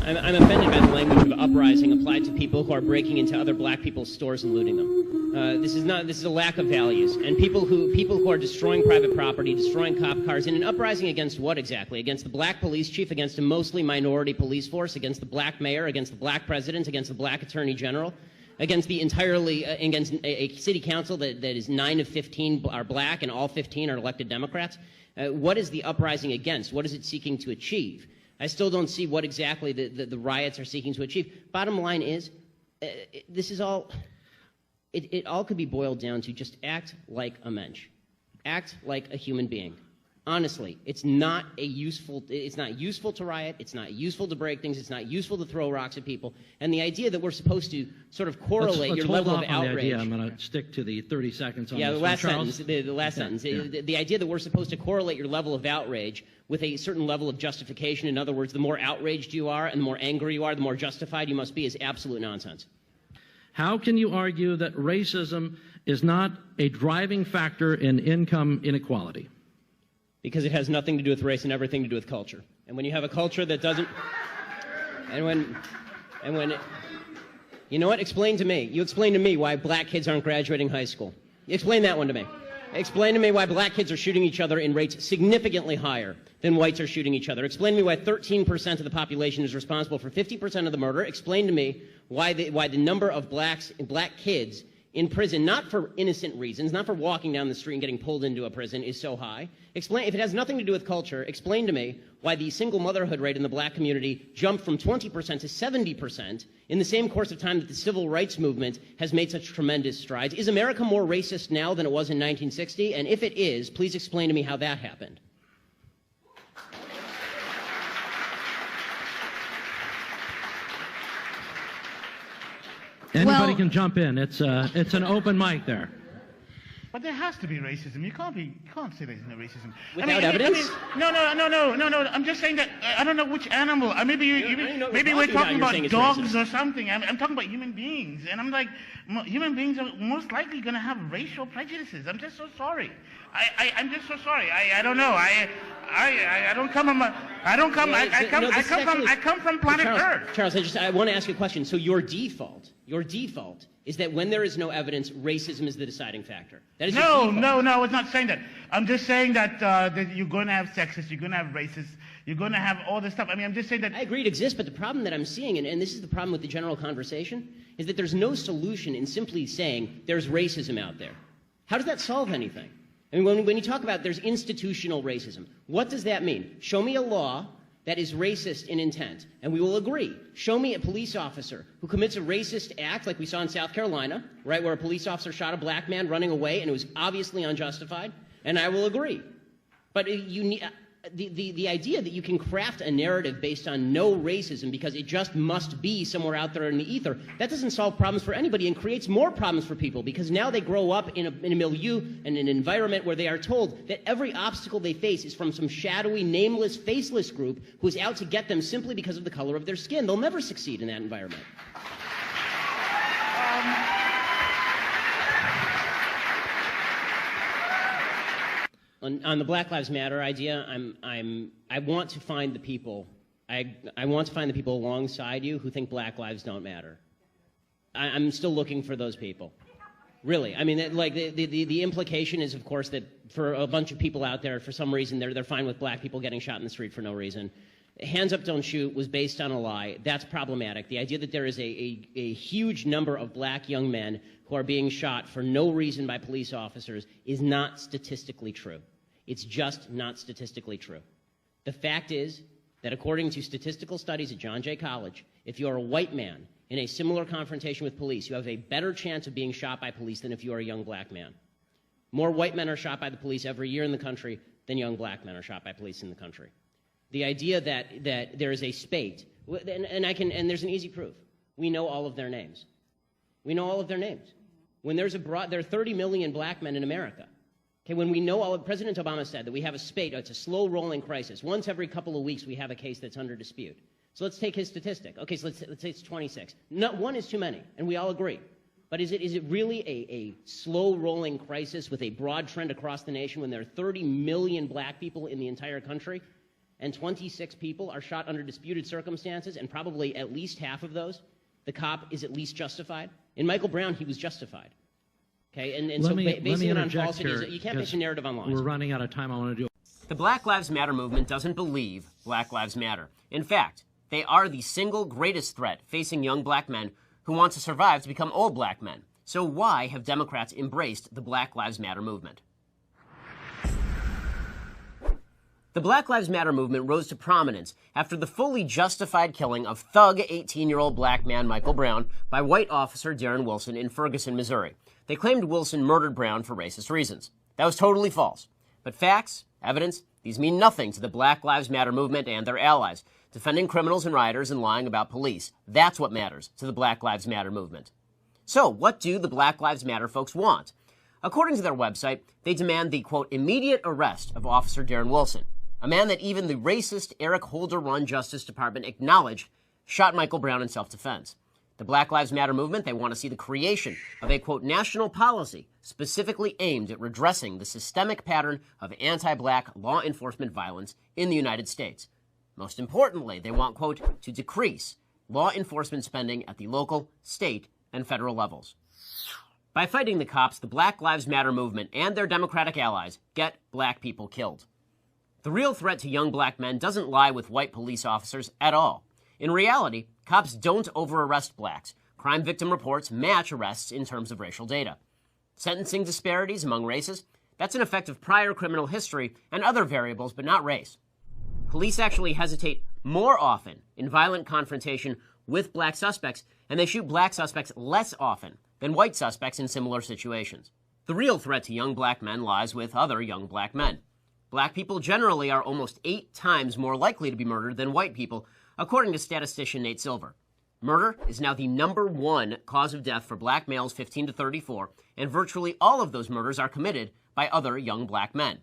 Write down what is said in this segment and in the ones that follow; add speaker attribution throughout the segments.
Speaker 1: I'm offended by the language of uprising applied to people who are breaking into other black people's stores and looting them. This is a lack of values. And people who are destroying private property, destroying cop cars, in an uprising against what exactly? Against the black police chief, against a mostly minority police force, against the black mayor, against the black president, against the black attorney general, against against a city council that is 9 of 15 are black and all 15 are elected Democrats. What is the uprising against? What is it seeking to achieve? I still don't see what exactly the riots are seeking to achieve. Bottom line is, this is all, it all could be boiled down to just act like a mensch. Act like a human being. Honestly, it's not useful to riot, it's not useful to break things, it's not useful to throw rocks at people. And the idea that we're supposed to sort of correlate your level of outrage.
Speaker 2: I'm going to stick to the 30 seconds on
Speaker 1: this.
Speaker 2: The
Speaker 1: last sentence. The last sentence. Yeah. The idea that we're supposed to correlate your level of outrage with a certain level of justification. In other words, the more outraged you are and the more angry you are, the more justified you must be, is absolute nonsense.
Speaker 2: How can you argue that racism is not a driving factor in income inequality?
Speaker 1: Because it has nothing to do with race and everything to do with culture. And when you have a culture that doesn't, you know what? Explain to me. You explain to me why black kids aren't graduating high school. Explain that one to me. Explain to me why black kids are shooting each other in rates significantly higher than whites are shooting each other. Explain to me why 13% of the population is responsible for 50% of the murder. Explain to me why the number of black kids in prison, not for innocent reasons, not for walking down the street and getting pulled into a prison, is so high. Explain, if it has nothing to do with culture, explain to me why the single motherhood rate in the black community jumped from 20% to 70% in the same course of time that the civil rights movement has made such tremendous strides. Is America more racist now than it was in 1960? And if it is, please explain to me how that happened.
Speaker 2: Anybody can jump in. It's an open mic there.
Speaker 3: But there has to be racism. You can't say there's no racism.
Speaker 1: Without evidence?
Speaker 3: No. I'm just saying that I don't know which animal. Maybe we're talking about dogs or something. I'm talking about human beings, and I'm like, human beings are most likely going to have racial prejudices. I'm just so sorry. I'm just so sorry. I don't know. I come from planet Earth.
Speaker 1: Charles, I want to ask you a question. So your default is that when there is no evidence, racism is the deciding factor. That is
Speaker 3: no, I was not saying that. I'm just saying that you're going to have sexists, you're going to have racists, you're going to have all this stuff. I mean, I'm just saying that.
Speaker 1: I agree it exists, but the problem that I'm seeing, and this is the problem with the general conversation, is that there's no solution in simply saying there's racism out there. How does that solve anything? I mean, when you talk about there's institutional racism, what does that mean? Show me a law that is racist in intent, and we will agree. Show me a police officer who commits a racist act like we saw in South Carolina, right, where a police officer shot a black man running away and it was obviously unjustified, and I will agree. But you need, the idea that you can craft a narrative based on no racism because it just must be somewhere out there in the ether, that doesn't solve problems for anybody and creates more problems for people because now they grow up in a milieu and an environment where they are told that every obstacle they face is from some shadowy, nameless, faceless group who's out to get them simply because of the color of their skin. They'll never succeed in that environment. On the Black Lives Matter idea, I want to find the people. I want to find the people alongside you who think Black lives don't matter. I'm still looking for those people. Really, I mean, like the implication is, of course, that for a bunch of people out there, for some reason, they're fine with black people getting shot in the street for no reason. Hands up, don't shoot was based on a lie. That's problematic. The idea that there is a huge number of black young men who are being shot for no reason by police officers is not statistically true. It's just not statistically true. The fact is that according to statistical studies at John Jay College, if you are a white man in a similar confrontation with police, you have a better chance of being shot by police than if you are a young black man. More white men are shot by the police every year in the country than young black men are shot by police in the country. The idea that there is a spate, and there's an easy proof. We know all of their names. We know all of their names. When there are 30 million black men in America. Okay, when we know President Obama said that we have a spate, it's a slow-rolling crisis. Once every couple of weeks, we have a case that's under dispute. So let's take his statistic. Okay, so let's say it's 26. Not one is too many, and we all agree. But is it really a slow-rolling crisis with a broad trend across the nation when there are 30 million black people in the entire country? and 26 people are shot under disputed circumstances, and probably at least half of those, the cop is at least justified. In Michael Brown, he was justified. Okay, and so basing it on falsities, you can't base a narrative on lies.
Speaker 2: We're running out of time. I want to do.
Speaker 4: The Black Lives Matter movement doesn't believe Black Lives Matter. In fact, they are the single greatest threat facing young black men who want to survive to become old black men. So why have Democrats embraced the Black Lives Matter movement? The Black Lives Matter movement rose to prominence after the fully justified killing of thug 18-year-old black man Michael Brown by white officer Darren Wilson in Ferguson, Missouri. They claimed Wilson murdered Brown for racist reasons. That was totally false. But facts, evidence, these mean nothing to the Black Lives Matter movement and their allies. Defending criminals and rioters and lying about police. That's what matters to the Black Lives Matter movement. So, what do the Black Lives Matter folks want? According to their website, they demand the, quote, immediate arrest of Officer Darren Wilson, a man that even the racist Eric Holder-run Justice Department acknowledged shot Michael Brown in self-defense. The Black Lives Matter movement, they want to see the creation of a, quote, national policy specifically aimed at redressing the systemic pattern of anti-black law enforcement violence in the United States. Most importantly, they want, quote, to decrease law enforcement spending at the local, state, and federal levels. By fighting the cops, the Black Lives Matter movement and their Democratic allies get black people killed. The real threat to young black men doesn't lie with white police officers at all. In reality, cops don't over-arrest blacks. Crime victim reports match arrests in terms of racial data. Sentencing disparities among races, that's an effect of prior criminal history and other variables, but not race. Police actually hesitate more often in violent confrontation with black suspects, and they shoot black suspects less often than white suspects in similar situations. The real threat to young black men lies with other young black men. Black people generally are almost 8 times more likely to be murdered than white people, according to statistician Nate Silver. Murder is now the #1 cause of death for black males 15 to 34, and virtually all of those murders are committed by other young black men.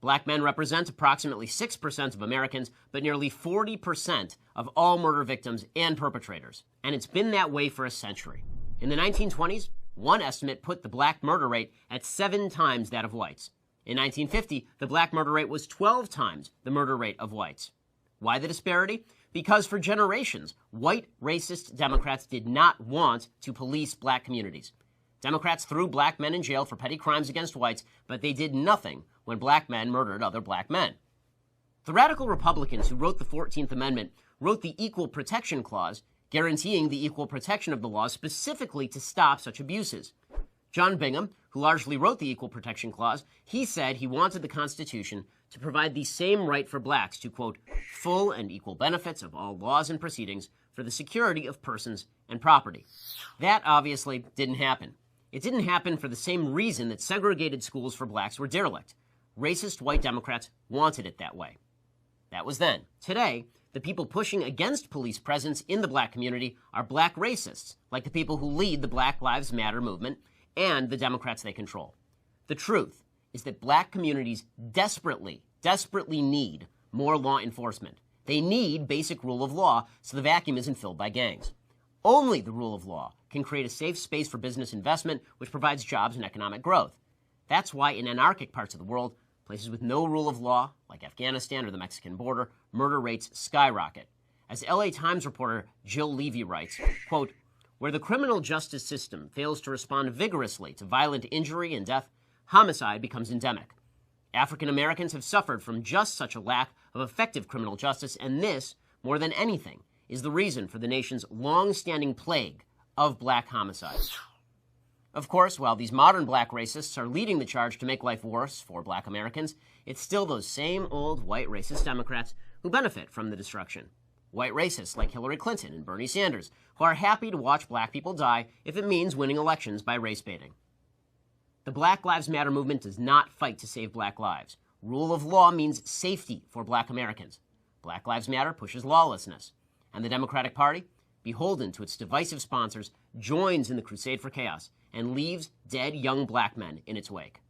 Speaker 4: Black men represent approximately 6% of Americans, but nearly 40% of all murder victims and perpetrators. And it's been that way for a century. In the 1920s, one estimate put the black murder rate at 7 times that of whites. In 1950, the black murder rate was 12 times the murder rate of whites. Why the disparity? Because for generations, white racist Democrats did not want to police black communities. Democrats threw black men in jail for petty crimes against whites, but they did nothing when black men murdered other black men. The radical Republicans who wrote the 14th Amendment wrote the Equal Protection Clause, guaranteeing the equal protection of the law specifically to stop such abuses. John Bingham, who largely wrote the Equal Protection Clause, he said he wanted the Constitution to provide the same right for blacks to, quote, full and equal benefits of all laws and proceedings for the security of persons and property. That obviously didn't happen. It didn't happen for the same reason that segregated schools for blacks were derelict. Racist white Democrats wanted it that way. That was then. Today, the people pushing against police presence in the black community are black racists, like the people who lead the Black Lives Matter movement and the Democrats they control. The truth is that black communities desperately need more law enforcement. They need basic rule of law so the vacuum isn't filled by gangs. Only the rule of law can create a safe space for business investment, which provides jobs and economic growth. That's why in anarchic parts of the world, places with no rule of law, like Afghanistan or the Mexican border, murder rates skyrocket. As LA Times reporter Jill Levy writes, quote, where the criminal justice system fails to respond vigorously to violent injury and death, homicide becomes endemic. African Americans have suffered from just such a lack of effective criminal justice, and this, more than anything, is the reason for the nation's long-standing plague of black homicide. Of course, while these modern black racists are leading the charge to make life worse for black Americans, it's still those same old white racist Democrats who benefit from the destruction. White racists like Hillary Clinton and Bernie Sanders, who are happy to watch black people die if it means winning elections by race baiting. The Black Lives Matter movement does not fight to save black lives. Rule of law means safety for black Americans. Black Lives Matter pushes lawlessness. And the Democratic Party, beholden to its divisive sponsors, joins in the crusade for chaos and leaves dead young black men in its wake.